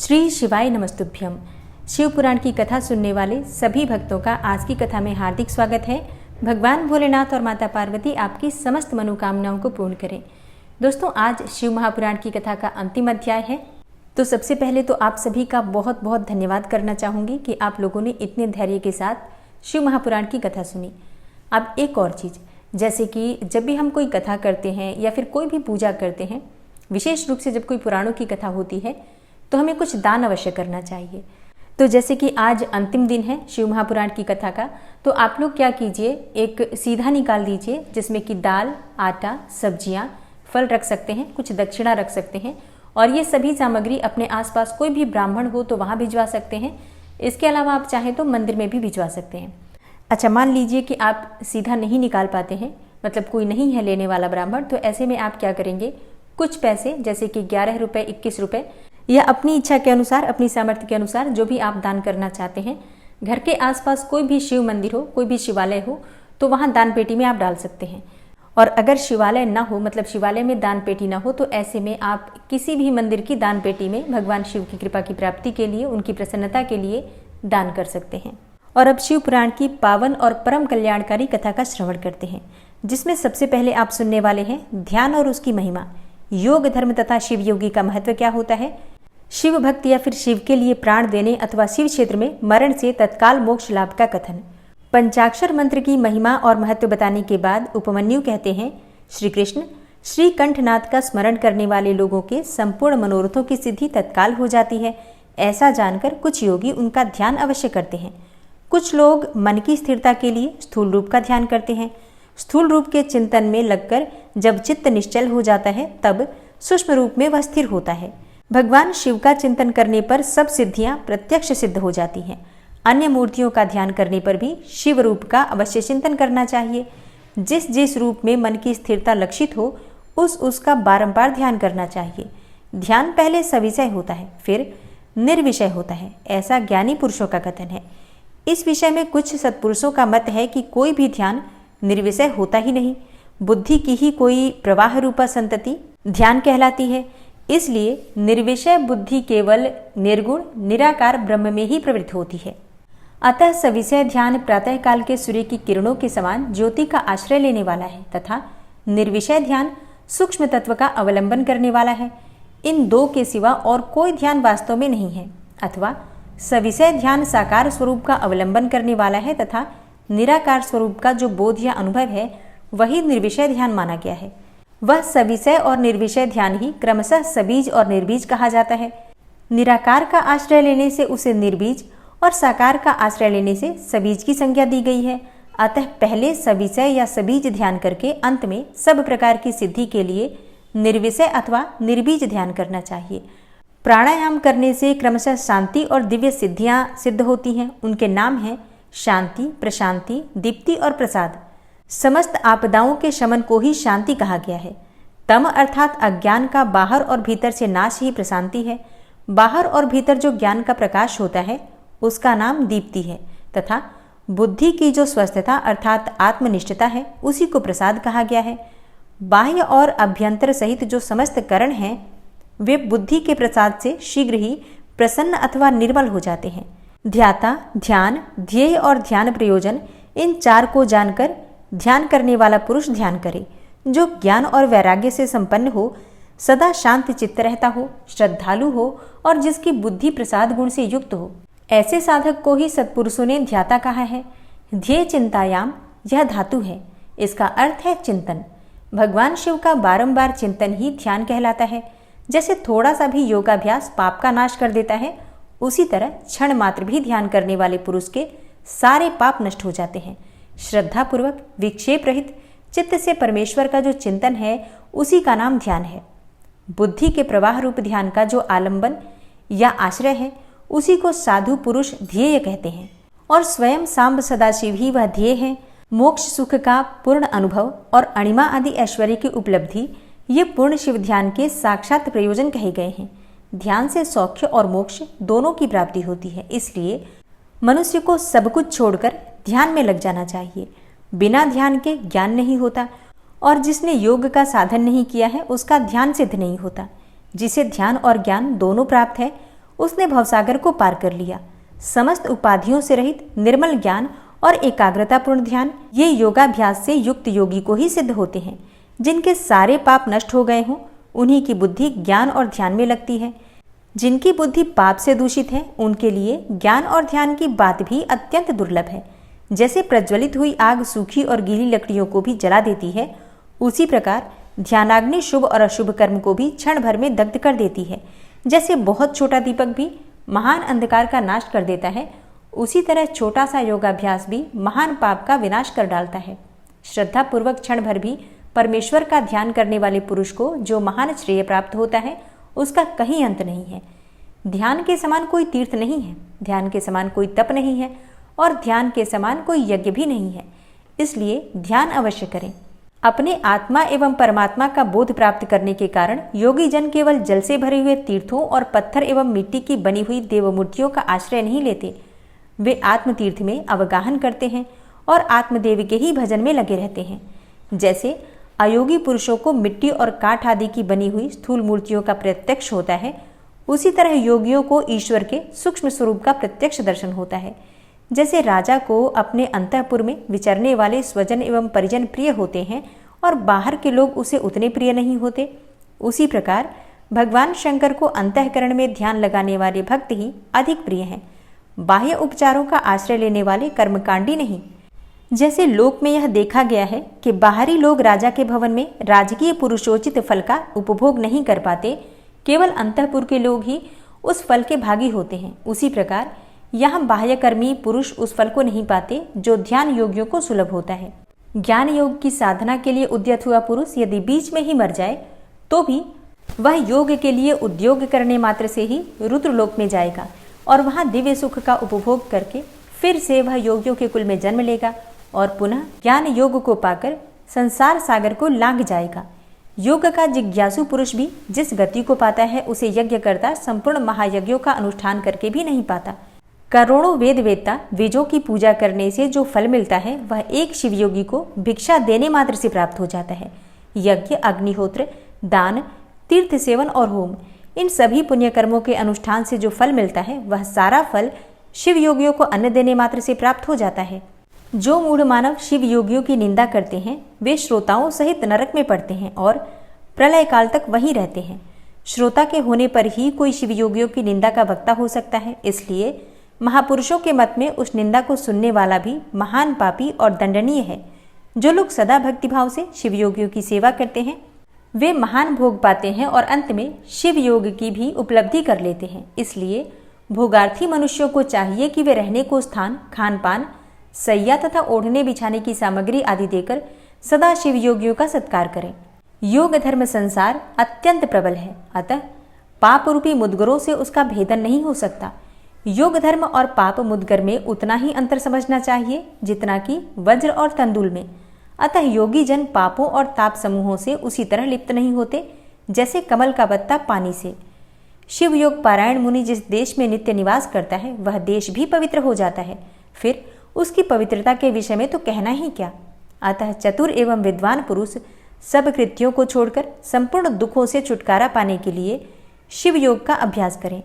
श्री शिवाय नमस्तुभ्यम। शिव पुराण की कथा सुनने वाले सभी भक्तों का आज की कथा में हार्दिक स्वागत है। भगवान भोलेनाथ और माता पार्वती आपकी समस्त मनोकामनाओं को पूर्ण करें। दोस्तों, आज शिव महापुराण की कथा का अंतिम अध्याय है। तो सबसे पहले तो आप सभी का बहुत बहुत धन्यवाद करना चाहूँगी कि आप लोगों ने इतने धैर्य के साथ शिव महापुराण की कथा सुनी। अब एक और चीज़, जैसे कि जब भी हम कोई कथा करते हैं या फिर कोई भी पूजा करते हैं, विशेष रूप से जब कोई पुराणों की कथा होती है तो हमें कुछ दान अवश्य करना चाहिए। तो जैसे कि आज अंतिम दिन है शिव महापुराण की कथा का, तो आप लोग क्या कीजिए, एक सीधा निकाल दीजिए जिसमें कि दाल, आटा, सब्जियां, फल रख सकते हैं, कुछ दक्षिणा रख सकते हैं और ये सभी सामग्री अपने आसपास कोई भी ब्राह्मण हो तो वहाँ भिजवा सकते हैं। इसके अलावा आप चाहें तो मंदिर में भी भिजवा सकते हैं। अच्छा, मान लीजिए कि आप सीधा नहीं निकाल पाते हैं, मतलब कोई नहीं है लेने वाला ब्राह्मण, तो ऐसे में आप क्या करेंगे, कुछ पैसे जैसे कि 11 रुपये, 21 रुपये या अपनी इच्छा के अनुसार, अपनी सामर्थ्य के अनुसार जो भी आप दान करना चाहते हैं, घर के आसपास कोई भी शिव मंदिर हो, कोई भी शिवालय हो तो वहाँ दान पेटी में आप डाल सकते हैं। और अगर शिवालय ना हो, मतलब शिवालय में दान पेटी ना हो, तो ऐसे में आप किसी भी मंदिर की दान पेटी में भगवान शिव की कृपा की प्राप्ति के लिए, उनकी प्रसन्नता के लिए दान कर सकते हैं। और अब शिव पुराण की पावन और परम कल्याणकारी कथा का श्रवण करते हैं, जिसमें सबसे पहले आप सुनने वाले हैं ध्यान और उसकी महिमा, योग धर्म तथा शिव योगी का महत्व क्या होता है, शिव भक्त या फिर शिव के लिए प्राण देने अथवा शिव क्षेत्र में मरण से तत्काल मोक्ष लाभ का कथन। पंचाक्षर मंत्र की महिमा और महत्व बताने के बाद उपमन्यु कहते हैं, श्री कृष्ण श्री कंठनाथ का स्मरण करने वाले लोगों के संपूर्ण मनोरथों की सिद्धि तत्काल हो जाती है। ऐसा जानकर कुछ योगी उनका ध्यान अवश्य करते हैं। कुछ लोग मन की स्थिरता के लिए स्थूल रूप का ध्यान करते हैं। स्थूल रूप के चिंतन में लगकर जब चित्त निश्चल हो जाता है तब सूक्ष्म रूप में वह स्थिर होता है। भगवान शिव का चिंतन करने पर सब सिद्धियां प्रत्यक्ष सिद्ध हो जाती हैं। अन्य मूर्तियों का ध्यान करने पर भी शिव रूप का अवश्य चिंतन करना चाहिए। जिस जिस रूप में मन की स्थिरता लक्षित हो उसका बारंबार ध्यान करना चाहिए। ध्यान पहले सविषय होता है, फिर निर्विषय होता है, ऐसा ज्ञानी पुरुषों का कथन है। इस विषय में कुछ सत्पुरुषों का मत है कि कोई भी ध्यान निर्विषय होता ही नहीं, बुद्धि की ही कोई प्रवाह रूपा संतति ध्यान कहलाती है। इसलिए निर्विषय बुद्धि केवल निर्गुण निराकार ब्रह्म में ही प्रवृत्त होती है। अतः सविषय ध्यान प्रातः काल के सूर्य की किरणों के समान ज्योति का आश्रय लेने वाला है तथा निर्विषय ध्यान सूक्ष्म तत्व का अवलंबन करने वाला है। इन दो के सिवा और कोई ध्यान वास्तव में नहीं है। अथवा सविषय ध्यान साकार स्वरूप का अवलंबन करने वाला है तथा निराकार स्वरूप का जो बोध या अनुभव है वही निर्विषय ध्यान माना गया है। वह सविषय और निर्विषय ध्यान ही क्रमशः सबीज और निर्बीज कहा जाता है। निराकार का आश्रय लेने से उसे निर्बीज और साकार का आश्रय लेने से सबीज की संज्ञा दी गई है। अतः पहले सविषय या सबीज ध्यान करके अंत में सब प्रकार की सिद्धि के लिए निर्विषय अथवा निर्बीज ध्यान करना चाहिए। प्राणायाम करने से क्रमशः शांति और दिव्य सिद्धियां सिद्ध होती हैं। उनके नाम हैं शांति, प्रशांति, दीप्ति और प्रसाद। समस्त आपदाओं के शमन को ही शांति कहा गया है। तम अर्थात अज्ञान का बाहर और भीतर से नाश ही प्रशांति है। बाहर और भीतर जो ज्ञान का प्रकाश होता है उसका नाम दीप्ति है तथा बुद्धि की जो स्वस्थता अर्थात आत्मनिष्ठता है उसी को प्रसाद कहा गया है। बाह्य और अभ्यंतर सहित जो समस्त करण हैं वे बुद्धि के प्रसाद से शीघ्र ही प्रसन्न अथवा निर्मल हो जाते हैं। ध्याता, ध्यान, ध्येय और ध्यान प्रयोजन, इन चार को जानकर ध्यान करने वाला पुरुष ध्यान करे। जो ज्ञान और वैराग्य से संपन्न हो, सदा शांत चित्त रहता हो, श्रद्धालु हो और जिसकी बुद्धि प्रसाद गुण से युक्त हो, ऐसे साधक को ही सत्पुरुषों ने ध्याता कहा है। ध्येय चिंतायाम, यह धातु है, इसका अर्थ है चिंतन। भगवान शिव का बारंबार चिंतन ही ध्यान कहलाता है। जैसे थोड़ा सा भी योगाभ्यास पाप का नाश कर देता है, उसी तरह क्षण मात्र भी ध्यान करने वाले पुरुष के सारे पाप नष्ट हो जाते हैं। श्रद्धापूर्वक विक्षेप रहित चित्त से परमेश्वर का जो चिंतन है उसी का नाम ध्यान है। बुद्धि के प्रवाह रूप ध्यान का जो आलंबन या आश्रय है उसी को साधु पुरुष ध्येय कहते हैं और स्वयं सांब सदाशिव ही वह ध्येय है। मोक्ष सुख का पूर्ण अनुभव और अणिमा आदि ऐश्वर्य की उपलब्धि ये पूर्ण शिव ध्यान के साक्षात प्रयोजन कहे गए हैं। ध्यान से सौख्य और मोक्ष दोनों की प्राप्ति होती है। इसलिए मनुष्य को सब कुछ छोड़कर ध्यान में लग जाना चाहिए। बिना ध्यान के ज्ञान नहीं होता और जिसने योग का साधन नहीं किया है उसका ध्यान सिद्ध नहीं होता। जिसे ध्यान और ज्ञान दोनों प्राप्त है उसने भवसागर को पार कर लिया। समस्त उपाधियों से रहित निर्मल ज्ञान और एकाग्रतापूर्ण ध्यान, ये योगाभ्यास से युक्त योगी को ही सिद्ध होते हैं। जिनके सारे पाप नष्ट हो गए हों, उन्हीं की बुद्धि ज्ञान और ध्यान में लगती है। जिनकी बुद्धि पाप से दूषित है, उनके लिए ज्ञान और ध्यान की बात भी अत्यंत दुर्लभ है। जैसे प्रज्वलित हुई आग सूखी और गीली लकड़ियों को भी जला देती है, उसी प्रकार ध्यानाग्नि शुभ और अशुभ कर्म को भी क्षण भर में दग्ध कर देती है। जैसे बहुत छोटा दीपक भी महान अंधकार का नाश कर देता है, उसी तरह छोटा सा योगाभ्यास भी महान पाप का विनाश कर डालता है। श्रद्धा पूर्वक क्षण भर भी परमेश्वर का ध्यान करने वाले पुरुष को जो महान श्रेय प्राप्त होता है, उसका कहीं अंत नहीं है। ध्यान के समान कोई तीर्थ नहीं है, ध्यान के समान कोई तप नहीं है और ध्यान के समान कोई यज्ञ भी नहीं है। इसलिए ध्यान अवश्य करें। अपने आत्मा एवं परमात्मा का बोध प्राप्त करने के कारण योगी जन केवल जल से भरे हुए तीर्थों और पत्थर एवं मिट्टी की बनी हुई देवमूर्तियों का आश्रय नहीं लेते। वे आत्मतीर्थ में अवगाहन करते हैं और आत्मदेव के ही भजन में लगे रहते हैं। जैसे अयोगी पुरुषों को मिट्टी और काठ आदि की बनी हुई स्थूल मूर्तियों का प्रत्यक्ष होता है, उसी तरह योगियों को ईश्वर के सूक्ष्म स्वरूप का प्रत्यक्ष दर्शन होता है। जैसे राजा को अपने अंतःपुर में विचरने वाले स्वजन एवं परिजन प्रिय होते हैं और बाहर के लोग उसे उतने प्रिय नहीं होते, उसी प्रकार भगवान शंकर को अंतःकरण में ध्यान लगाने वाले भक्त ही अधिक प्रिय हैं, बाह्य उपचारों का आश्रय लेने वाले कर्मकांडी नहीं। जैसे लोक में यह देखा गया है कि बाहरी लोग राजा के भवन में राजकीय पुरुषोचित फल का उपभोग नहीं कर पाते, केवल अंतःपुर के लोग ही उस फल के भागी होते हैं, उसी प्रकार यहाँ बाह्यकर्मी पुरुष उस फल को नहीं पाते जो ध्यान योगियों को सुलभ होता है। ज्ञान योग की साधना के लिए उद्यत हुआ पुरुष यदि बीच में ही मर जाए तो भी वह योग के लिए उद्योग करने मात्र से ही रुद्रलोक में जाएगा और वहाँ दिव्य सुख का उपभोग करके फिर से वह योगियों के कुल में जन्म लेगा और पुनः ज्ञान योग को पाकर संसार सागर को लांघ जाएगा। योग का जिज्ञासु पुरुष भी जिस गति को पाता है, उसे यज्ञ करता संपूर्ण महायज्ञों का अनुष्ठान करके भी नहीं पाता। करोड़ों वेद वेत्ता वेजों की पूजा करने से जो फल मिलता है, वह एक शिवयोगी को भिक्षा देने मात्र से प्राप्त हो जाता है। यज्ञ, अग्निहोत्र, दान, तीर्थ सेवन और होम, इन सभी पुण्य कर्मों के अनुष्ठान से जो फल मिलता है, वह सारा फल शिव योगियों को अन्न देने मात्र से प्राप्त हो जाता है। जो मूढ़ मानव शिव योगियों की निंदा करते हैं, वे श्रोताओं सहित नरक में पड़ते हैं और प्रलय काल तक वहीं रहते हैं। श्रोता के होने पर ही कोई शिव योगियों की निंदा का वक्ता हो सकता है। इसलिए महापुरुषों के मत में उस निंदा को सुनने वाला भी महान पापी और दंडनीय है। जो लोग सदा भक्तिभाव से शिव योगियों की सेवा करते हैं, वे महान भोग पाते हैं और अंत में शिव योग की भी उपलब्धि कर लेते हैं। इसलिए भोगार्थी मनुष्यों को चाहिए कि वे रहने को स्थान, खान पान, सैया तथा ओढ़ने बिछाने की सामग्री आदि देकर सदा शिव योगियों का सत्कार करें। योग धर्म संसार अत्यंत प्रबल है, अतः पाप रूपी मुद्गरों से उसका भेदन नहीं हो सकता। योग धर्म और पाप मुद्गर में उतना ही अंतर समझना चाहिए जितना कि वज्र और तंदुल में। अतः योगी जन पापों और ताप समूहों से उसी तरह लिप्त नहीं होते जैसे कमल का पत्ता पानी से। शिव योग पारायण मुनि जिस देश में नित्य निवास करता है, वह देश भी पवित्र हो जाता है। फिर उसकी पवित्रता के विषय में तो कहना ही क्या। अतः चतुर एवं विद्वान पुरुष सब कृत्यों को छोड़कर संपूर्ण दुखों से छुटकारा पाने के लिए शिव योग का अभ्यास करें।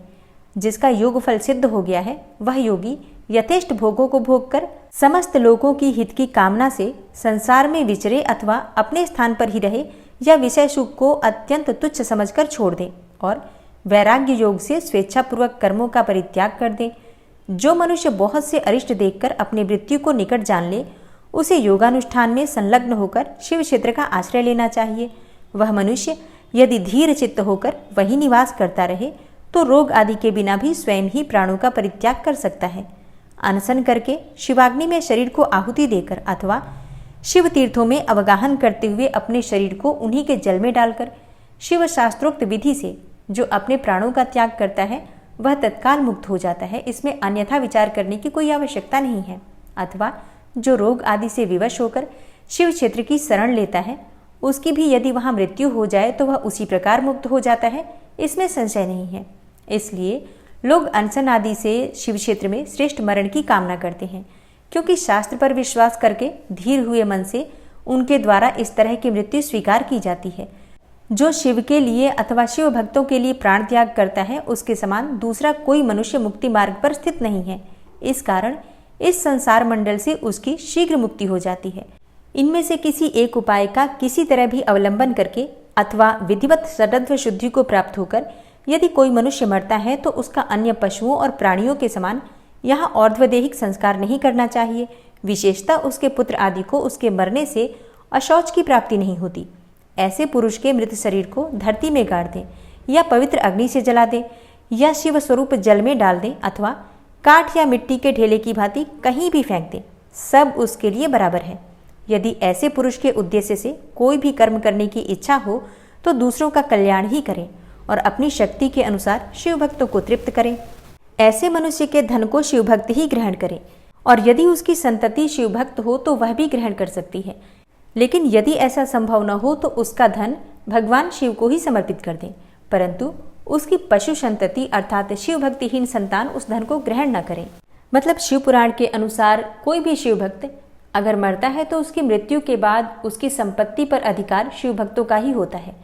जिसका योग फल सिद्ध हो गया है, वह योगी यथेष्ट भोगों को भोग कर समस्त लोगों की हित की कामना से संसार में विचरे अथवा अपने स्थान पर ही रहे या विषय सुख को अत्यंत तुच्छ समझकर छोड़ दे और वैराग्य योग से स्वेच्छापूर्वक कर्मों का परित्याग कर दे। जो मनुष्य बहुत से अरिष्ट देखकर अपनी मृत्यु को निकट जान ले, उसे योगानुष्ठान में संलग्न होकर शिव क्षेत्र का आश्रय लेना चाहिए। वह मनुष्य यदि धीर चित्त होकर वही निवास करता रहे तो रोग आदि के बिना भी स्वयं ही प्राणों का परित्याग कर सकता है। अनशन करके शिवाग्नि में शरीर को आहुति देकर अथवा शिव तीर्थों में अवगाहन करते हुए अपने शरीर को उन्हीं के जल में डालकर शिव शास्त्रोक्त विधि से जो अपने प्राणों का त्याग करता है, वह तत्काल मुक्त हो जाता है। इसमें अन्यथा विचार करने की कोई आवश्यकता नहीं है। अथवा जो रोग आदि से विवश होकर शिव क्षेत्र की शरण लेता है, उसकी भी यदि वहाँ मृत्यु हो जाए तो वह उसी प्रकार मुक्त हो जाता है, इसमें संशय नहीं है। इसलिए लोग अनशन आदि से शिव क्षेत्र में श्रेष्ठ मरण की कामना करते हैं, क्योंकि शास्त्र पर विश्वास करके धीर हुए मन से उनके द्वारा इस तरह की मृत्यु स्वीकार की जाती है। जो शिव के लिए अथवा शिव भक्तों के लिए प्राण त्याग करता है उसके समान दूसरा कोई मनुष्य मुक्ति मार्ग पर स्थित नहीं है। इस कारण इस संसार मंडल से उसकी शीघ्र मुक्ति हो जाती है। इनमें से किसी एक उपाय का किसी तरह भी अवलंबन करके अथवा विधिवत सदत्व शुद्धि को प्राप्त होकर यदि कोई मनुष्य मरता है तो उसका अन्य पशुओं और प्राणियों के समान यहाँ और्ध्वदेहिक संस्कार नहीं करना चाहिए। विशेषतः उसके पुत्र आदि को उसके मरने से अशौच की प्राप्ति नहीं होती। ऐसे पुरुष के मृत शरीर को धरती में गाड़ दें या पवित्र अग्नि से जला दें या शिव स्वरूप जल में डाल दें अथवा काठ या मिट्टी के ढेले की भांति कहीं भी फेंक दें, सब उसके लिए बराबर है। यदि ऐसे पुरुष के उद्देश्य से कोई भी कर्म करने की इच्छा हो तो दूसरों का कल्याण ही करें और अपनी शक्ति के अनुसार शिव भक्तों को तृप्त करें। ऐसे मनुष्य के धन को शिव भक्त ही ग्रहण करें और यदि उसकी संतति शिव भक्त हो तो वह भी ग्रहण कर सकती है। लेकिन यदि ऐसा संभव न हो तो उसका धन भगवान शिव को ही समर्पित कर दें, परंतु उसकी पशु संतति अर्थात शिव भक्तिहीन संतान उस धन को ग्रहण न करें। मतलब शिव पुराण के अनुसार कोई भी शिव भक्त अगर मरता है तो उसकी मृत्यु के बाद उसकी संपत्ति पर अधिकार शिव भक्तों का ही होता है।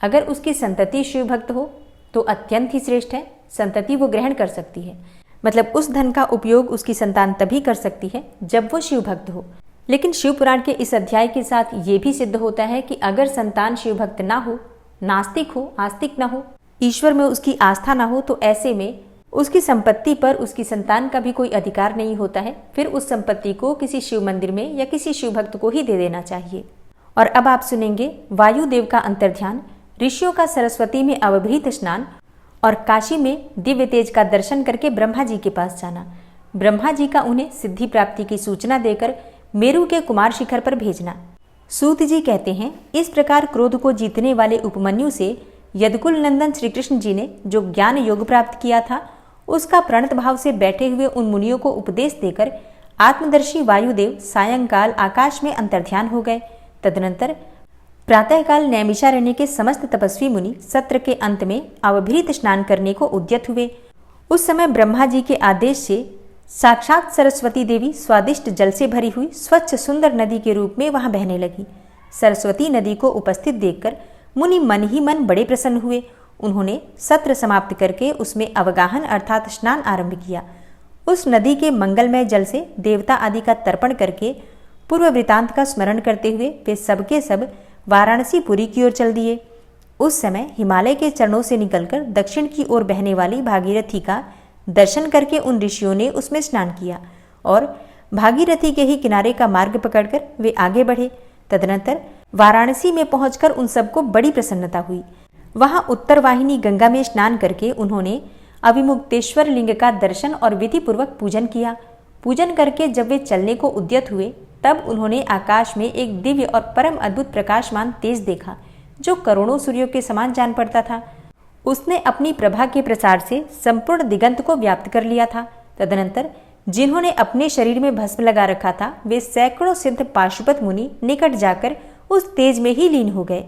अगर उसकी संतति शिव भक्त हो तो अत्यंत ही श्रेष्ठ है, संतति वो ग्रहण कर सकती है। मतलब उस धन का उपयोग उसकी संतान तभी कर सकती है जब वो शिव भक्त हो। लेकिन शिव पुराण के इस अध्याय के साथ ये भी सिद्ध होता है कि अगर संतान शिव भक्त ना हो, नास्तिक हो, आस्तिक ना हो, ईश्वर में उसकी आस्था ना हो, तो ऐसे में उसकी संपत्ति पर उसकी संतान का भी कोई अधिकार नहीं होता है। फिर उस संपत्ति को किसी शिव मंदिर में या किसी शिव भक्त को ही दे देना चाहिए। और अब आप सुनेंगे वायुदेव का अंतर्ध्यान, ऋषियों का सरस्वती में अवभृत स्नान और काशी में दिव्य तेज का दर्शन करके ब्रह्मा जी के पास जाना, ब्रह्मा जी का उन्हें सिद्धि प्राप्ति की सूचना देकर मेरु के कुमार शिखर पर भेजना। सूत जी कहते हैं, इस प्रकार क्रोध को जीतने वाले उपमन्यु से यदुकुल नंदन श्री कृष्ण जी ने जो ज्ञान योग प्राप्त किया था उसका प्रणत भाव से बैठे हुए उन मुनियों को उपदेश देकर आत्मदर्शी वायुदेव सायंकाल आकाश में अंतर्ध्यान हो गए। तदनंतर प्रातःकाल नैमिषारण्य के समस्त तपस्वी मुनि सत्र के अंत में अवभृत स्नान करने को उद्यत हुए। उस समय ब्रह्मा जी के आदेश से साक्षात सरस्वती देवी स्वादिष्ट जल से भरी हुई स्वच्छ सुंदर नदी के रूप में वहां बहने लगी। सरस्वती नदी को उपस्थित देखकर मुनि मन ही मन बड़े प्रसन्न हुए। उन्होंने सत्र समाप्त करके उसमें अवगाहन अर्थात स्नान आरंभ किया। उस नदी के मंगलमय जल से देवता आदि का तर्पण करके पूर्व वृतांत का स्मरण करते हुए वे सबके सब वाराणसी पुरी की ओर चल दिए। उस समय हिमालय के चरणों से निकलकर दक्षिण की ओर बहने वाली भागीरथी का दर्शन करके उन ऋषियों ने उसमें स्नान किया और भागीरथी के ही किनारे का मार्ग पकड़कर वे आगे बढ़े। तदनंतर वाराणसी में पहुंचकर उन सबको बड़ी प्रसन्नता हुई। वहां उत्तर वाहिनी गंगा में स्नान करके उन्होंने अविमुक्तेश्वर लिंग का दर्शन और विधि पूर्वक पूजन किया। पूजन करके जब वे चलने को उद्यत हुए तब उन्होंने आकाश में एक दिव्य और परम अद्भुत प्रकाशमान तेज देखा जो करोड़ों सूर्यों के समान जान पड़ता था। उसने अपनी प्रभा के प्रसार से संपूर्ण दिगंत को व्याप्त कर लिया था। तदनंतर जिन्होंने अपने शरीर में भस्म लगा रखा था वे सैकड़ों सिद्ध पाशुपत मुनि निकट जाकर उस तेज में ही लीन हो गए।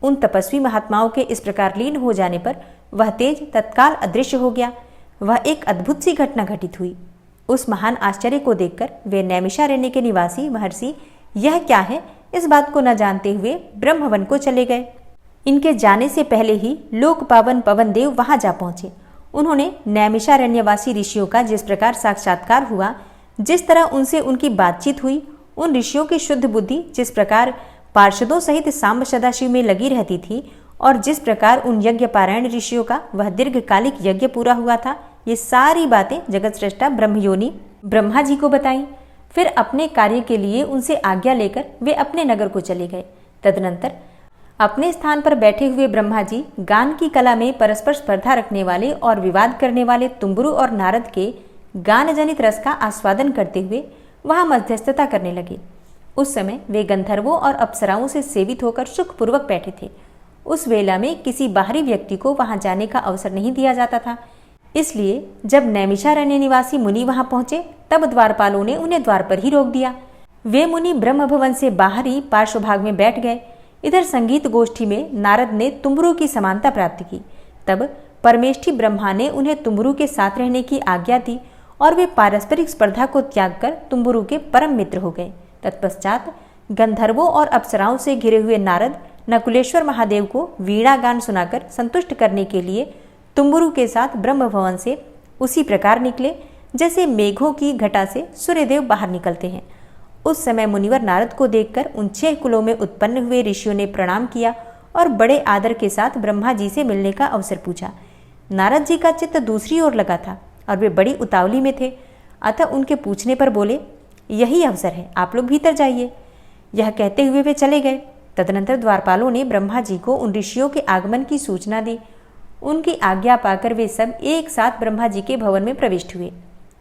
उन तपस्वी महात्माओं के इस प्रकार लीन हो जाने पर वह तेज तत्काल अदृश्य हो गया। वह एक अद्भुत सी घटना घटित हुई। उस महान आश्चर्य को देखकर वे नैमिषारण्य के निवासी महर्षि यह क्या है इस बात को न जानते हुए ब्रह्मवन को चले गए। इनके जाने से पहले ही लोक पावन पवन देव वहां जा पहुंचे। उन्होंने नैमिषारण्यवासी ऋषियों का जिस प्रकार साक्षात्कार हुआ, जिस तरह उनसे उनकी बातचीत हुई, उन ऋषियों की शुद्ध बुद्धि जिस प्रकार पार्षदों सहित सांब सदाशिव में लगी रहती थी और जिस प्रकार उन यज्ञ पारायण ऋषियों का वह दीर्घकालिक यज्ञ पूरा हुआ था, ये सारी बातें जगत श्रेष्ठा ब्रह्मयोनि ब्रह्मा जी को बताई। फिर अपने कार्य के लिए उनसे आज्ञा लेकर वे अपने नगर को चले गए। तदनंतर अपने स्थान पर बैठे हुए ब्रह्मा जी गान की कला में परस्पर स्पर्धा रखने वाले और विवाद करने वाले तुम्बुरु और नारद के गान जनित रस का आस्वादन करते हुए वहां मध्यस्थता करने लगे। उस समय वे गंधर्वों और अप्सराओं से सेवित होकर सुखपूर्वक बैठे थे। उस वेला में किसी बाहरी व्यक्ति को वहां जाने का अवसर नहीं दिया जाता था। इसलिए जब नैमिषारण्य निवासी मुनि वहां पहुंचे तब द्वारपालों ने उन्हें द्वार पर ही रोक दिया। वे मुनि ब्रह्म भवन से बाहरी पार्श्वभाग में बैठ गए। इधर संगीत गोष्ठी में नारद ने तुम्बुरु की समानता प्राप्त की। तब परमेष्ठी ब्रह्मा ने उन्हें तुम्बुरु के साथ रहने की आज्ञा दी और वे पारस्परिक स्पर्धा को त्याग कर तुम्बुरु के परम मित्र हो गए। तत्पश्चात गंधर्वों और अप्सराओं से घिरे हुए नारद नकुलेश्वर महादेव को वीणा गान सुनाकर संतुष्ट करने के लिए तुम्बुरु के साथ ब्रह्म भवन से उसी प्रकार निकले जैसे मेघों की घटा से सूर्यदेव बाहर निकलते हैं। उस समय मुनिवर नारद को देखकर उन 6 कुलों में उत्पन्न हुए ऋषियों ने प्रणाम किया और बड़े आदर के साथ ब्रह्मा जी से मिलने का अवसर पूछा। नारद जी का चित्त दूसरी ओर लगा था और वे बड़ी उतावली में थे, अतः उनके पूछने पर बोले, यही अवसर है, आप लोग भीतर जाइए। यह कहते हुए वे चले गए। तदनंतर द्वारपालों ने ब्रह्मा जी को उन ऋषियों के आगमन की सूचना दी। उनकी आज्ञा पाकर वे सब एक साथ ब्रह्मा जी के भवन में प्रविष्ट हुए।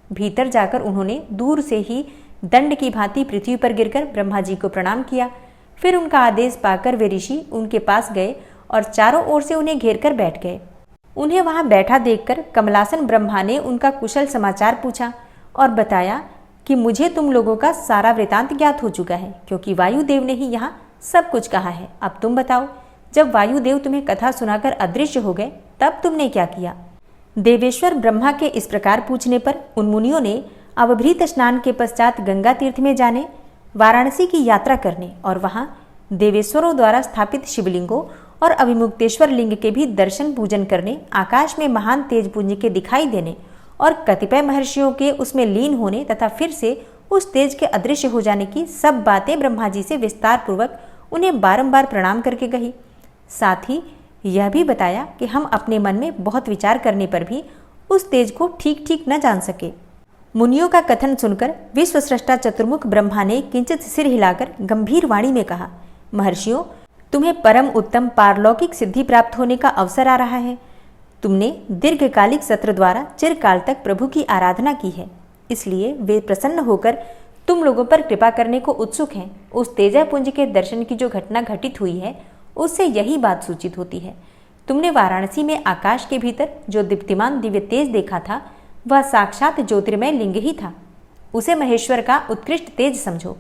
भीतर जाकर उन्होंने दूर से ही दंड की भांति पृथ्वी पर गिरकर ब्रह्मा जी को प्रणाम किया। फिर उनका आदेश पाकर वे ऋषि उनके पास गए और चारों ओर से उन्हें घेर कर बैठ गए। उन्हें वहां बैठा देखकर कमलासन ब्रह्मा ने उनका कुशल समाचार पूछा और बताया कि मुझे तुम लोगों का सारा वृतांत ज्ञात हो चुका है, क्योंकि वायुदेव ने ही यहाँ सब कुछ कहा है। अब तुम बताओ, जब वायुदेव तुम्हें कथा सुनाकर अदृश्य हो गए तब तुमने क्या किया? देवेश्वर ब्रह्मा के इस प्रकार पूछने पर उन मुनियों ने अवभृत स्नान के पश्चात गंगा तीर्थ में जाने, वाराणसी की यात्रा करने और वहां देवेश्वरों द्वारा स्थापित शिवलिंगों और अभिमुक्तेश्वर लिंग के भी दर्शन पूजन करने, आकाश में महान तेजपुंज के दिखाई देने और कतिपय महर्षियों के उसमें लीन होने तथा फिर से उस तेज के अदृश्य हो जाने की सब बातें ब्रह्मा जी से विस्तार पूर्वक उन्हें बारंबार प्रणाम करके कही। साथ ही यह भी बताया कि हम अपने मन में बहुत विचार करने पर भी उस तेज को ठीक ठीक न जान सके। मुनियों का कथन सुनकर विश्वस्रष्टा चतुर्मुख ब्रह्मा ने किंचित सिर हिलाकर गंभीर वाणी में कहा, महर्षियों, तुम्हें परम उत्तम पारलौकिक सिद्धि प्राप्त होने का अवसर आ रहा है। तुमने दीर्घकालिक सत्र द्वारा चिरकाल तक प्रभु की आराधना की है, इसलिए वे प्रसन्न होकर तुम लोगों पर कृपा करने को उत्सुक हैं। उस तेजपुंज के दर्शन की जो घटना घटित हुई है उससे यही बात सूचित होती है। तुमने वाराणसी में आकाश के भीतर जो दीप्तिमान दिव्य तेज देखा था वह साक्षात ज्योतिर्मय लिंग ही था। उसे महेश्वर का उत्कृष्ट तेज समझो।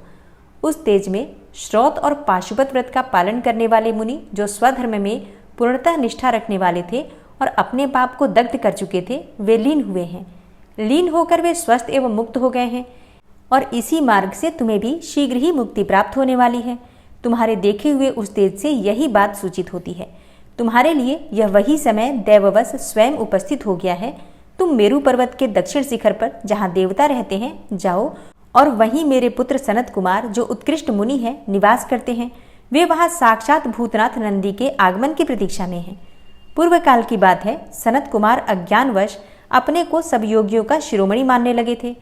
उस तेज में श्रौत और पाशुपत व्रत का पालन करने वाले मुनि जो स्वधर्म में पूर्णतः निष्ठा रखने वाले थे और अपने पाप को दग्ध कर चुके थे, वे लीन हुए हैं। लीन होकर वे स्वस्थ एवं मुक्त हो गए हैं और इसी मार्ग से तुम्हें भी शीघ्र ही मुक्ति प्राप्त होने वाली है। तुम्हारे देखे हुए उस तेज से यही बात सूचित होती है। तुम्हारे लिए यह वही समय दैववश स्वयं उपस्थित हो गया है। तुम मेरु पर्वत के दक्षिण शिखर पर जहाँ देवता रहते हैं जाओ और वहीं मेरे पुत्र सनत कुमार जो उत्कृष्ट मुनि हैं निवास करते हैं। वे वहाँ साक्षात भूतनाथ नंदी के आगमन की प्रतीक्षा में हैं। पूर्व काल की बात है, सनत कुमार अज्ञानवश अपने को सब योगियों का शिरोमणि मानने लगे थे,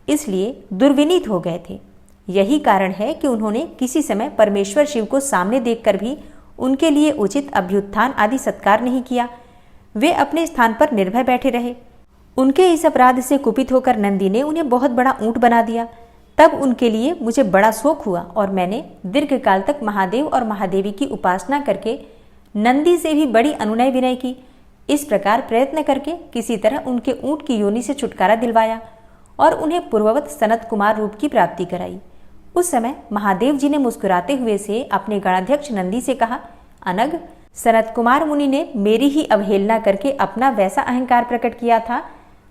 इसलिए दुर्विनीत हो गए थे। यही कारण है कि उन्होंने किसी समय परमेश्वर शिव को सामने देखकर भी उनके लिए उचित अभ्युत्थान आदि सत्कार नहीं किया। वे अपने स्थान पर निर्भय बैठे रहे। उनके इस अपराध से कुपित होकर नंदी ने उन्हें बहुत बड़ा ऊंट बना दिया। तब उनके लिए मुझे बड़ा शोक हुआ और मैंने दीर्घकाल तक महादेव और महादेवी की उपासना करके नंदी से भी बड़ी अनुनय विनय की। इस प्रकार प्रयत्न करके किसी तरह उनके ऊंट की योनि से छुटकारा दिलवाया और उन्हें पूर्ववत सनत कुमार रूप की प्राप्ति कराई। उस समय महादेव जी ने मुस्कुराते हुए से अपने गणाध्यक्ष नंदी से कहा, अनग, सनत कुमार मुनि ने मेरी ही अवहेलना करके अपना वैसा अहंकार प्रकट किया था,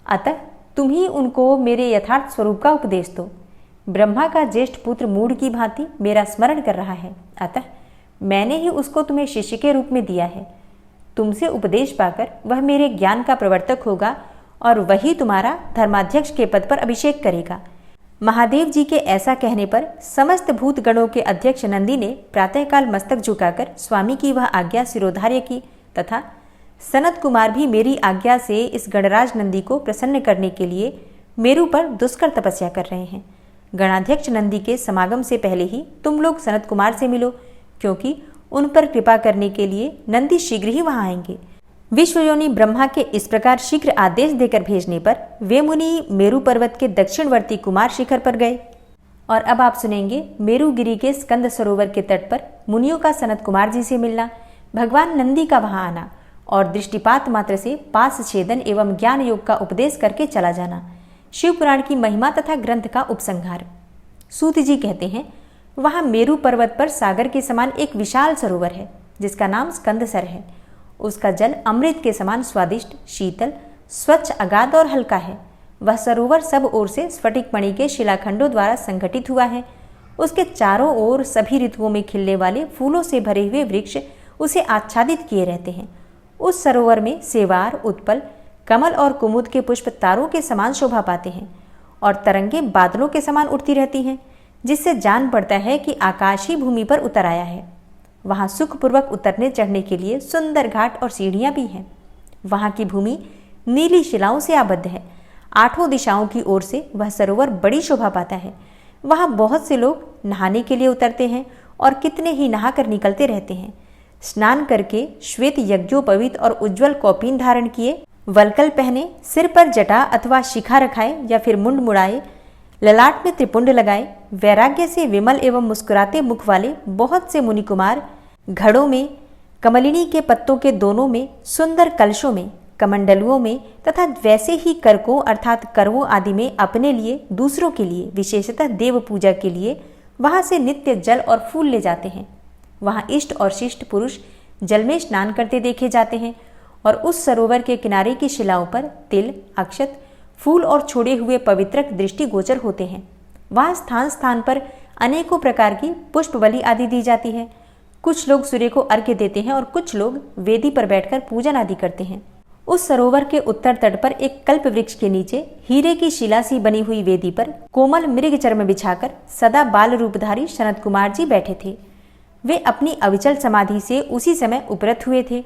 अतः तुम ही उनको मेरे यथार्थ स्वरूप का उपदेश दो। ब्रह्मा का ज्येष्ठ पुत्र मूढ़ की भांति मेरा स्मरण कर रहा है, अतः मैंने ही उसको तुम्हें शिष्य के रूप में दिया है। तुमसे उपदेश पाकर वह मेरे ज्ञान का प्रवर्तक होगा और वही तुम्हारा धर्माध्यक्ष के पद पर अभिषेक करेगा। महादेव जी के ऐसा कहने पर समस्त भूत गणों के अध्यक्ष नंदी ने प्रातःकाल मस्तक झुकाकर स्वामी की वह आज्ञा सिरोधार्य की तथा सनत कुमार भी मेरी आज्ञा से इस गणराज नंदी को प्रसन्न करने के लिए मेरु पर दुष्कर तपस्या कर रहे हैं। गणाध्यक्ष नंदी के समागम से पहले ही तुम लोग सनत कुमार से मिलो, क्योंकि उन पर कृपा करने के लिए नंदी शीघ्र ही वहां आएंगे। विश्वयोनि ब्रह्मा के इस प्रकार शीघ्र आदेश देकर भेजने पर वे मुनि मेरु पर्वत के दक्षिणवर्ती कुमार शिखर पर गए। और अब आप सुनेंगे मेरुगिरी के स्कंद सरोवर के तट पर मुनियों का सनत कुमार जी से मिलना, भगवान नंदी का वहां आना और दृष्टिपात मात्र से पास छेदन एवं ज्ञान योग का उपदेश करके चला जाना। शिव पुराण की महिमा तथा ग्रंथ का उपसंहार। सूत जी कहते हैं, वहां मेरु पर्वत पर सागर के समान एक विशाल सरोवर है जिसका नाम स्कंदसर है। उसका जल अमृत के समान स्वादिष्ट, शीतल, स्वच्छ, अगाध और हल्का है। वह सरोवर सब ओर से स्फटिक मणि के शिलाखंडों द्वारा संगठित हुआ है। उसके चारों ओर सभी ऋतुओं में खिलने वाले फूलों से भरे हुए वृक्ष उसे आच्छादित किए रहते हैं। उस सरोवर में सेवार, उत्पल, कमल और कुमुद के पुष्प तारों के समान शोभा पाते हैं और तरंगें बादलों के समान उड़ती रहती हैं, जिससे जान पड़ता है कि आकाश ही भूमि पर उतर आया है। वहाँ सुखपूर्वक उतरने चढ़ने के लिए सुंदर घाट और सीढ़ियाँ भी हैं। वहाँ की भूमि नीली शिलाओं से आबद्ध है। आठों दिशाओं की ओर से वह सरोवर बड़ी शोभा पाता है। वहाँ बहुत से लोग नहाने के लिए उतरते हैं और कितने ही नहाकर निकलते रहते हैं। स्नान करके श्वेत यज्ञोपवीत और उज्ज्वल कौपीन धारण किए, वल्कल पहने, सिर पर जटा अथवा शिखा रखाए या फिर मुंड मुड़ाए, ललाट में त्रिपुंड लगाए, वैराग्य से विमल एवं मुस्कुराते मुख वाले बहुत से मुनि कुमार घड़ों में, कमलिनी के पत्तों के दोनों में, सुंदर कलशों में, कमंडलुओं में तथा वैसे ही करकों अर्थात करवों आदि में अपने लिए, दूसरों के लिए, विशेषतः देव पूजा के लिए वहां से नित्य जल और फूल ले जाते हैं। वहां इष्ट और शिष्ट पुरुष जल में स्नान करते देखे जाते हैं और उस सरोवर के किनारे की शिलाओं पर तिल, अक्षत, फूल और छोड़े हुए पवित्रक दृष्टिगोचर होते हैं। वहां स्थान स्थान पर अनेकों प्रकार की पुष्प बलि आदि दी जाती है। कुछ लोग सूर्य को अर्घ्य देते हैं और कुछ लोग वेदी पर बैठकर पूजन आदि करते हैं। उस सरोवर के उत्तर तट पर एक कल्प वृक्ष के नीचे हीरे की शिला सी बनी हुई वेदी पर कोमल मृग चर्म बिछाकर सदा बाल रूपधारी सनत कुमार जी बैठे थे। वे अपनी अविचल समाधि से उसी समय उपरत हुए थे।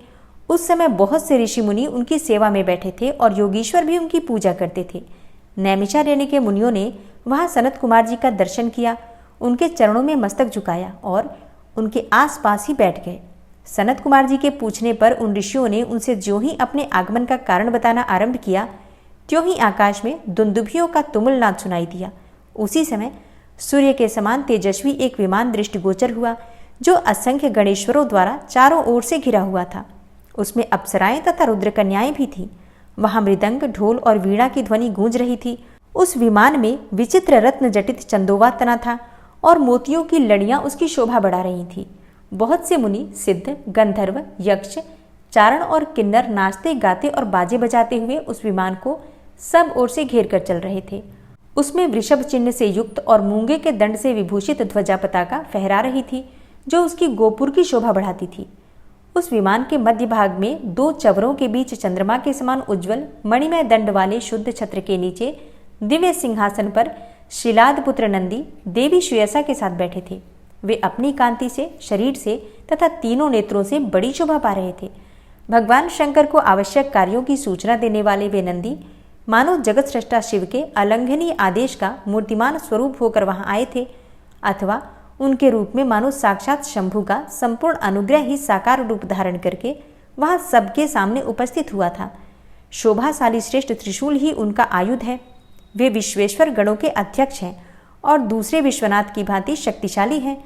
उस समय बहुत से ऋषि मुनि उनकी सेवा में बैठे थे और योगीश्वर भी उनकी पूजा करते थे। नैमिषारण्य के मुनियों ने वहां सनत कुमार जी का दर्शन किया, उनके चरणों में मस्तक झुकाया और उनके आसपास ही बैठ गए। सनत कुमार जी के पूछने पर उन ऋषियों ने उनसे ज्यों ही अपने आगमन का कारण बताना आरंभ किया, त्यों ही आकाश में दुंदुभियों का तुमुल नाद सुनाई दिया। उसी समय सूर्य के समान तेजस्वी एक विमान दृष्टिगोचर हुआ, जो असंख्य गणेश्वरों द्वारा चारों ओर से घिरा हुआ था। उसमें अप्सराएं तथा रुद्रकन्याएं भी थीं। वहां मृदंग, ढोल और वीणा की ध्वनि गूंज रही थी। उस विमान में विचित्र रत्न जटित चंदोवा तना था और मोतियों की लड़ियां उसकी शोभा बढ़ा रही थी। बहुत से मुनि, सिद्ध, गंधर्व, यक्ष, चारण और किन्नर नाचते गाते और बाजे बजाते हुए उस विमान को सब ओर से घेर कर चल रहे थे। उसमें वृषभ चिन्ह से युक्त और मूंगे के दंड से विभूषित ध्वजा पताका फहरा रही थी, जो उसकी गोपुर की शोभा बढ़ाती थी। उस विमान के मध्य भाग में दो चवरों के बीच चंद्रमा के समान उज्ज्वल मणिमय दंड वाले शुद्ध छत्र के नीचे दिव्य सिंहासन पर शिलाद पुत्र नंदी देवी श्रेयसा के साथ बैठे थे। वे अपनी कांति से, शरीर से तथा तीनों नेत्रों से बड़ी शोभा पा रहे थे। भगवान शंकर को आवश्यक कार्यों की सूचना देने वाले वे नंदी मानो जगत सृष्टा शिव के अलंघनीय आदेश का मूर्तिमान स्वरूप होकर वहां आए थे, अथवा उनके रूप में मानो साक्षात शंभु का संपूर्ण अनुग्रह ही साकार रूप धारण करके वहां सबके सामने उपस्थित हुआ था। शोभाशाली श्रेष्ठ त्रिशूल ही उनका आयुध है। वे विश्वेश्वर गणों के अध्यक्ष हैं और दूसरे विश्वनाथ की भांति शक्तिशाली हैं।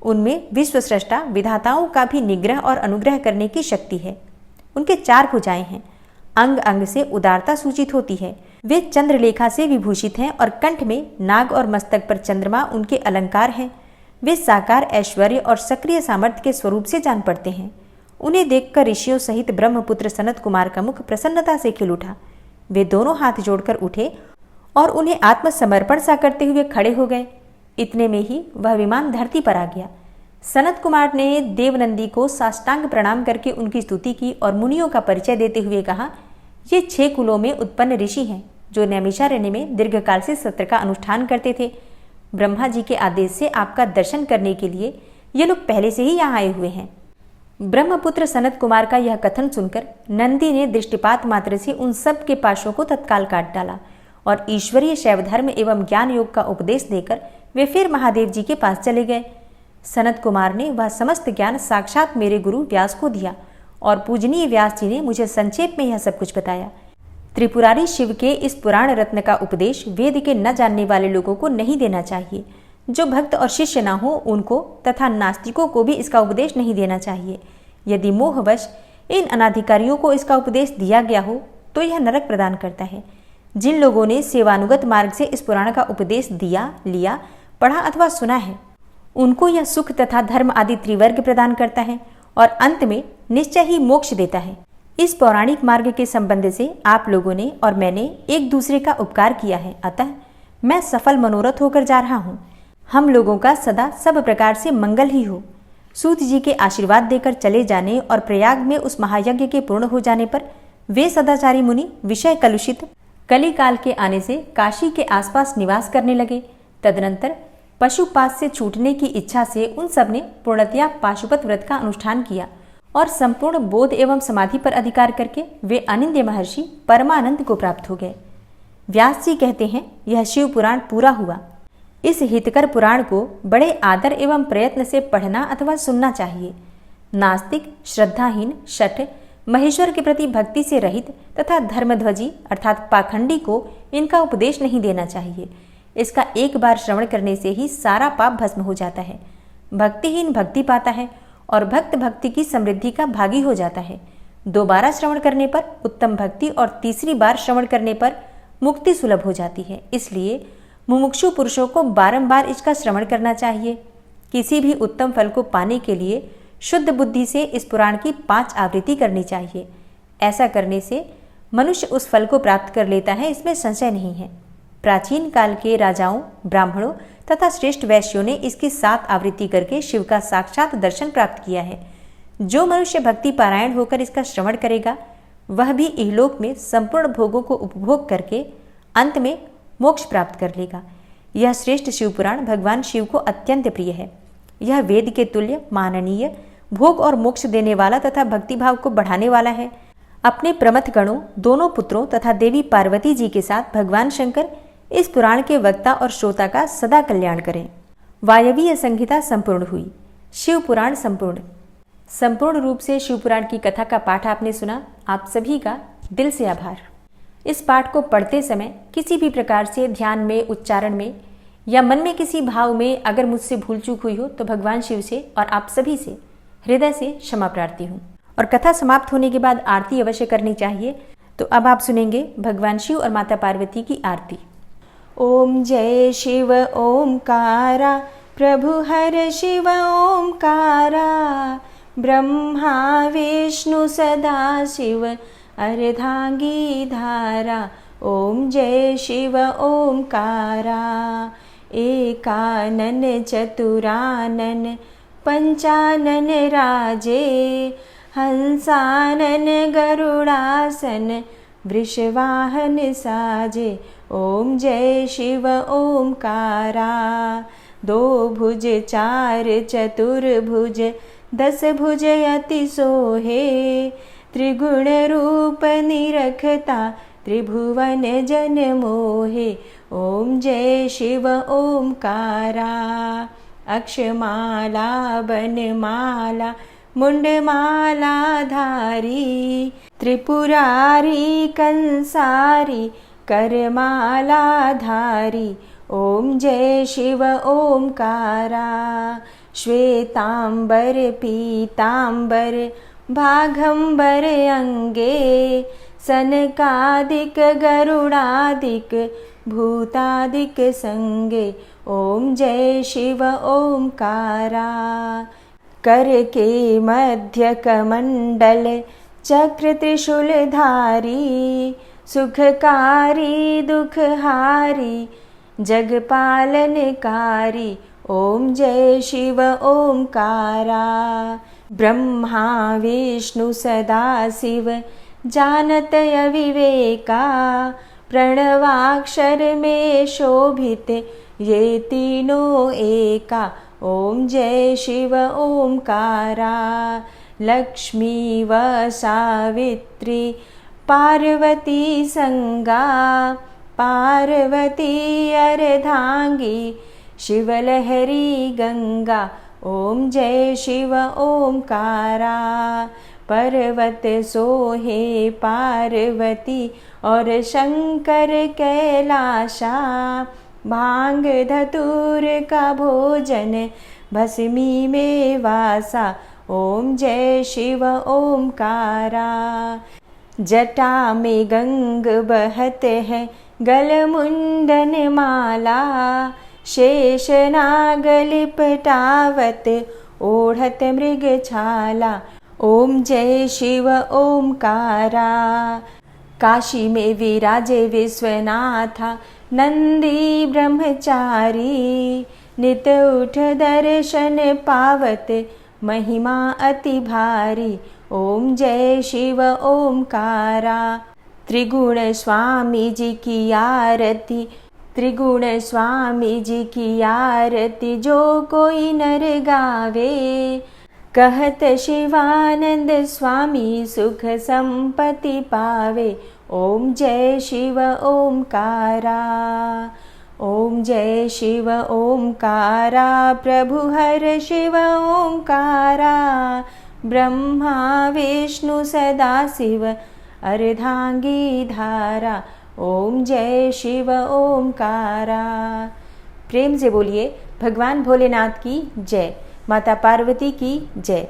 उनमें विश्वस्रष्टा विधाताओं का भी निग्रह और अनुग्रह करने की शक्ति है। उनके 4 भुजाएं हैं, अंग अंग से उदारता सूचित होती है। वे चंद्रलेखा से विभूषित हैं और कंठ में नाग और मस्तक पर चंद्रमा उनके अलंकार हैं। वे साकार ऐश्वर्य और सक्रिय सामर्थ्य के स्वरूप से जान पड़ते हैं। उन्हें देखकर ऋषियों सहित ब्रह्मपुत्र सनत कुमार का मुख प्रसन्नता से खिल उठा। वे दोनों हाथ जोड़कर उठे और उन्हें आत्मसमर्पण सा करते हुए खड़े हो गए। इतने में ही वह विमान धरती पर आ गया। सनत कुमार ने देवनंदी को साष्टांग प्रणाम करके उनकी स्तुति की और मुनियों का परिचय देते हुए कहा, ये 6 कुलों में उत्पन्न ऋषि हैं, जो नैमिषारण्य में दीर्घकाल से सत्र का अनुष्ठान करते थे। ब्रह्मा जी के आदेश से आपका दर्शन करने के लिए ये लोग पहले से ही यहाँ आए हुए हैं। ब्रह्मपुत्र सनत कुमार का यह कथन सुनकर नंदी ने दृष्टिपात मात्र से उन सब के पाशों को तत्काल काट डाला और ईश्वरीय शैव धर्म एवं ज्ञान योग का उपदेश देकर वे फिर महादेव जी के पास चले गए। सनत कुमार ने वह समस्त ज्ञान साक्षात मेरे गुरु व्यास को दिया और पूजनीय व्यास जी ने मुझे संक्षेप में यह सब कुछ बताया। त्रिपुरारी शिव के इस पुराण रत्न का उपदेश वेद के न जानने वाले लोगों को नहीं देना चाहिए। जो भक्त और शिष्य न हो उनको तथा नास्तिकों को भी इसका उपदेश नहीं देना चाहिए। यदि मोहवश इन अनाधिकारियों को इसका उपदेश दिया गया हो तो यह नरक प्रदान करता है। जिन लोगों ने सेवानुगत मार्ग से इस पुराण का उपदेश दिया, लिया, पढ़ा अथवा सुना है, उनको यह सुख तथा धर्म आदि त्रिवर्ग प्रदान करता है और अंत में निश्चय ही मोक्ष देता है। इस पौराणिक मार्ग के संबंध से आप लोगों ने और मैंने एक दूसरे का उपकार किया है, अतः मैं सफल मनोरथ होकर जा रहा हूँ। हम लोगों का सदा सब प्रकार से मंगल ही हो। सूत जी के आशीर्वाद देकर चले जाने और प्रयाग में उस महायज्ञ के पूर्ण हो जाने पर वे सदाचारी मुनि विषय कलुषित कली काल के आने से काशी के आसपास निवास करने लगे। तदनंतर पशुपात से छूटने की इच्छा से उन सब ने पूर्णतया पाशुपत व्रत का अनुष्ठान किया और संपूर्ण बोध एवं समाधि पर अधिकार करके वे अनिंद्य महर्षि परमानंद को प्राप्त हो गए। व्यास जी कहते हैं, यह शिव पुराण पूरा हुआ। इस हितकर पुराण को बड़े आदर एवं प्रयत्न से पढ़ना अथवा सुनना चाहिए। नास्तिक, श्रद्धाहीन, शठ, महेश्वर के प्रति भक्ति से रहित तथा धर्मध्वजी अर्थात पाखंडी को इनका उपदेश नहीं देना चाहिए। इसका एक बार श्रवण करने से ही सारा पाप भस्म हो जाता है। भक्तिहीन भक्ति पाता है और भक्त भक्ति की समृद्धि का भागी हो जाता है। दोबारा श्रवण करने पर उत्तम भक्ति और तीसरी बार श्रवण करने पर मुक्ति सुलभ हो जाती है। इसलिए मुमुक्षु पुरुषों को बारंबार इसका श्रवण करना चाहिए। किसी भी उत्तम फल को पाने के लिए शुद्ध बुद्धि से इस पुराण की 5 आवृत्ति करनी चाहिए। ऐसा करने से मनुष्य उस फल को प्राप्त कर लेता है, इसमें संशय नहीं है। प्राचीन काल के राजाओं, ब्राह्मणों तथा श्रेष्ठ वैश्यों ने इसकी 7 आवृत्ति करके शिव का साक्षात दर्शन प्राप्त किया है। जो मनुष्य भक्ति पारायण होकर इसका श्रवण करेगा वह भी इहलोक में संपूर्ण भोगों को उपभोग करके अंत में मोक्ष प्राप्त कर लेगा। यह श्रेष्ठ शिव पुराण भगवान शिव को अत्यंत प्रिय है। यह वेद के तुल्य, माननीय, भोग और मोक्ष देने वाला तथा भक्तिभाव को बढ़ाने वाला है। अपने प्रमथ गणों, दोनों पुत्रों तथा देवी पार्वती जी के साथ भगवान शंकर इस पुराण के वक्ता और श्रोता का सदा कल्याण करें। वायवीय संहिता संपूर्ण हुई। शिव पुराण संपूर्ण रूप से शिव पुराण की कथा का पाठ आपने सुना। आप सभी का दिल से आभार। इस पाठ को पढ़ते समय किसी भी प्रकार से ध्यान में, उच्चारण में या मन में किसी भाव में अगर मुझसे भूल चूक हुई हो तो भगवान शिव से और आप सभी से हृदय से क्षमा प्रार्थी हूँ। और कथा समाप्त होने के बाद आरती अवश्य करनी चाहिए। तो अब आप सुनेंगे भगवान शिव और माता पार्वती की आरती। ओम जय शिव ओमकारा, प्रभु हर शिव ओमकारा, ब्रह्मा विष्णु सदा शिव अर्धांगी धारा। ओम जय शिव ओमकारा, एकानन चतुरानन पंचानन राजे, हंसानन गरुड़ासन वृषवाहन साजे। ओम जय शिव ओमकारा, 2 भुज 4 चतुर्भुज 10 भुज अति सोहे, त्रिगुण रूप निरखता त्रिभुवन जन मोहे। ओम जय शिव ओमकारा, अक्षमाला बनमाला मुंडमाला धारी, त्रिपुरारी कंसारी करमाला धारी। ओम जय शिव ओमकारा, श्वेतांबर पीतांबर भागंबर अंगे, सनकादिक गरुड़ादिक भूतादिक संगे। ओम जय शिव ओमकारा, कर के मध्य कमंडल चक्र त्रिशूलधारी, सुखकारी दुखहारी जगपालनकारी। ओम जय शिव ओमकारा, ब्रह्मा विष्णु सदा शिव जानत अविवेका, प्रणवाक्षर में शोभित ये तीनों एका। ओम जय शिव ओमकारा, लक्ष्मी व सावित्री पार्वती संगा, पार्वती अर्धांगी शिवलहरी गंगा। ओम जय शिव ओमकारा, पर्वत सोहे पार्वती और शंकर कैलाशा, भांग धतूर का भोजन भस्मी में वासा। ओम जय शिव ओमकारा, जटा में गंग बहते हैं गल मुंडन माला, शेष नाग लिपटावत ओढ़त मृग छाला। ओम जय शिव ओमकारा, काशी में विराजे विश्वनाथा नंदी ब्रह्मचारी, नित उठ दर्शन पावत महिमा अति भारी। ओम जय शिव ओमकारा। त्रिगुण स्वामी जी की आरती, त्रिगुण स्वामी जी की आरती जो कोई नर गावे। कहत शिवानंद स्वामी सुख संपत्ति पावे। ओम जय शिव ओमकारा। ओम जय शिव ओमकारा। प्रभु हर शिव ओमकारा। ब्रह्मा विष्णु सदा शिव अर्धांगी धारा। ओम जय शिव ओमकारा। प्रेम से बोलिए भगवान भोलेनाथ की जय, माता पार्वती की जय।